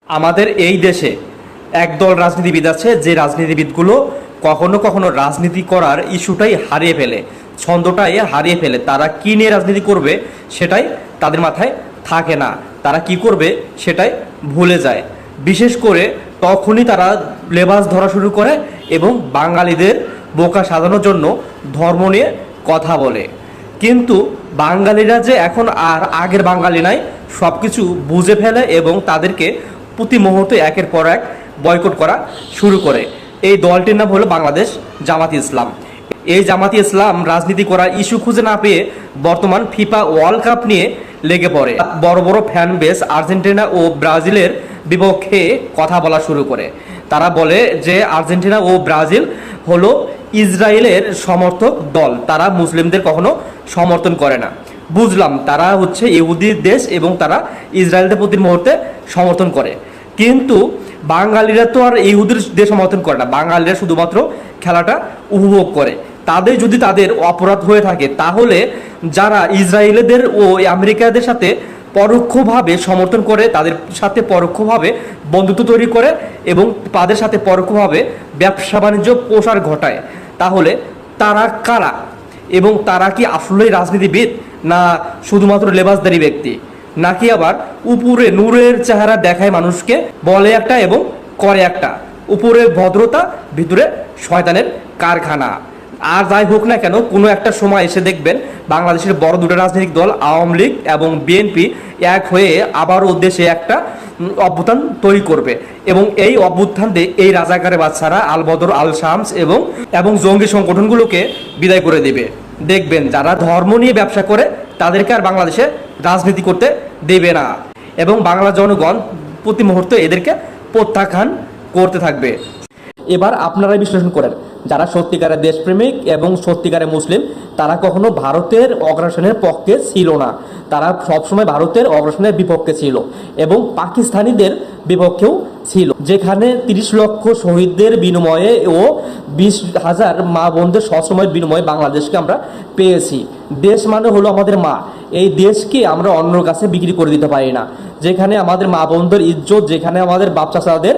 আমাদের এই দেশে একদল রাজনীতিবিদ আছে যে রাজনীতিবিদগুলো কখনো কখনো রাজনীতি করার ইস্যুটাই হারিয়ে ফেলে, ছন্দটাই হারিয়ে ফেলে। তারা কী নিয়ে রাজনীতি করবে সেটাই তাদের মাথায় থাকে না, তারা কি করবে সেটাই ভুলে যায়। বিশেষ করে তখনই তারা লেবাস ধরা শুরু করে এবং বাঙালিদের বোকা সাজানোর জন্য ধর্ম নিয়ে কথা বলে। কিন্তু বাঙালিরা যে এখন আর আগের বাঙালি নাই, সব কিছু বুঝে ফেলে এবং তাদেরকে প্রতি মুহূর্তে একের পর এক বয়কট করা শুরু করে। এই দলটির নাম হলো বাংলাদেশ জামাতি ইসলাম। এই জামাতি ইসলাম রাজনীতি করার ইস্যু খুঁজে না পেয়ে বর্তমান ফিফা ওয়ার্ল্ড কাপ নিয়ে লেগে পড়ে। বড় বড় ফ্যান বেস আর্জেন্টিনা ও ব্রাজিলের বিপক্ষে কথা বলা শুরু করে। তারা বলে যে আর্জেন্টিনা ও ব্রাজিল হলো ইসরায়েলের সমর্থক দল, তারা মুসলিমদের কখনো সমর্থন করে না। বুঝলাম তারা হচ্ছে ইহুদির দেশ এবং তারা ইসরায়েলদের প্রতি মুহূর্তে সমর্থন করে, কিন্তু বাঙালিরা তো আর ইহুদির দেশ সমর্থন করে না, বাঙালিরা শুধুমাত্র খেলাটা উপভোগ করে। তাদের অপরাধ হয়ে থাকে, তাহলে যারা ইসরায়েলিদের ও আমেরিকাদের সাথে পরোক্ষভাবে সমর্থন করে, তাদের সাথে পরোক্ষভাবে বন্ধুত্ব তৈরি করে এবং তাদের সাথে পরোক্ষভাবে ব্যবসা বাণিজ্য প্রসার ঘটায়, তাহলে তারা কারা এবং তারা কি আসলেই রাজনীতিবিদ না শুধুমাত্র লেবাসদারি ব্যক্তি, নাকি আবার উপরে নূরের চেহারা দেখায় মানুষকে, বলে একটা এবং করে একটা, উপরে ভদ্রতা ভিতরে শয়তানের কারখানা। আর যাই হোক না কেন, কোনো একটা সময় এসে দেখবেন বাংলাদেশের বড় দুটো রাজনৈতিক দল আওয়ামী লীগ এবং বিএনপি এক হয়ে আবারও দেশে একটা অভ্যুত্থান তৈরি করবে এবং এই অভ্যুত্থানে এই রাজাকারের বাচ্চারা আল বদর আল শামস এবং জঙ্গি সংগঠনগুলোকে বিদায় করে দেবে। দেখবেন যারা ধর্ম নিয়ে ব্যবসা করে তাদেরকে আর বাংলাদেশে রাজনীতি করতে দেবে না এবং বাংলা জনগণ প্রতি মুহূর্তে এদেরকে প্রত্যাখ্যান করতে থাকবে। এবার আপনারাই বিশ্লেষণ করেন, যারা সত্যিকারের দেশপ্রেমিক এবং সত্যিকারের মুসলিম তারা কখনো ভারতের অগ্রাসনের পক্ষে ছিল না, তারা সবসময় ভারতের অগ্রাসনের বিপক্ষে ছিল এবং পাকিস্তানিদের বিপক্ষেও ছিল, যেখানে 30 লক্ষ শহীদদের বিনিময়ে ও 20,000 মা বোনদের সশ্রমের বিনিময়ে বাংলাদেশকে আমরা পেয়েছি। দেশ মানে হলো আমাদের মা, এই দেশকে আমরা অন্যর কাছে বিক্রি করে দিতে পারি না। যেখানে আমাদের মা বোনদের ইজ্জত, যেখানে আমাদের বাপ চাচাদের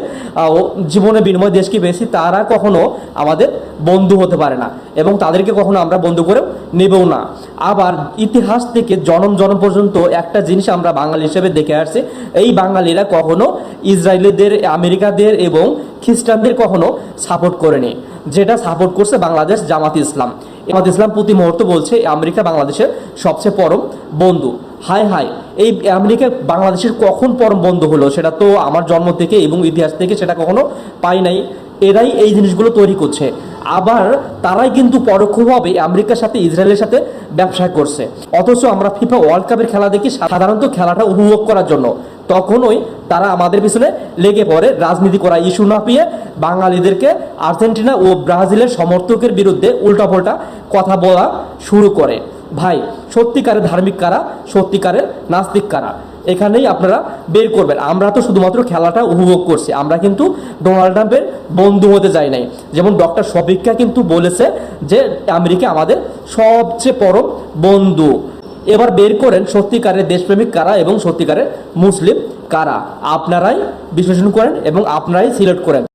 জীবনের বিনিময়ে দেশকে পেয়েছি, তারা কখনো আমাদের বন্ধু হতে পারে না এবং তাদেরকে কখনো আমরা বন্ধু করে নেবও না। আবার ইতিহাস থেকে জনম জনম পর্যন্ত একটা জিনিস আমরা বাঙালি হিসেবে দেখে আসছি, এই বাঙালিরা কখনো ইসরায়েলিদের, আমেরিকাদের এবং খ্রিস্টানদের কখনো সাপোর্ট করেনি, যেটা সাপোর্ট করছে বাংলাদেশ জামাতি ইসলাম। জামাত ইসলাম প্রতি মুহূর্তে বলছে আমেরিকা বাংলাদেশের সবচেয়ে পরম বন্ধু। হায় হায়, এই আমেরিকা বাংলাদেশের কখন পরম বন্ধু হলো সেটা তো আমার জন্ম থেকে এবং ইতিহাস থেকে সেটা কখনো পাই নাই। এরাই এই জিনিসগুলো তৈরি করছে, আবার তারাই কিন্তু পরোক্ষভাবে আমেরিকার সাথে ইসরায়েলের সাথে ব্যবসা করছে। অথচ আমরা ফিফা ওয়ার্ল্ড কাপের খেলা দেখি সাধারণত খেলাটা উপভোগ করার জন্য, তখনই তারা আমাদের পিছনে লেগে পড়ে রাজনীতি করা ইস্যু না পেয়ে বাঙালিদেরকে আর্জেন্টিনা ও ব্রাজিলের সমর্থকের বিরুদ্ধে উল্টাপাল্টা কথা বলা শুরু করে। ভাই, সত্যিকারের ধার্মিক কারা, সত্যিকারের নাস্তিক কারা, এখানেই আপনারা বের করবেন। আমরা তো শুধুমাত্র খেলাটা উপভোগ করছি, আমরা কিন্তু ডোনাল্ড ট্রাম্পের বন্ধু হতে যাই নাই। যেমন ডক্টর শফিকা কিন্তু বলেছে যে আমেরিকা আমাদের সবচেয়ে পরম বন্ধু। এবার বের করেন সত্যিকারের দেশপ্রেমিক কারা এবং সত্যিকারের মুসলিম কারা, আপনারাই বিশ্লেষণ করেন এবং আপনারাই সিলেক্ট করেন।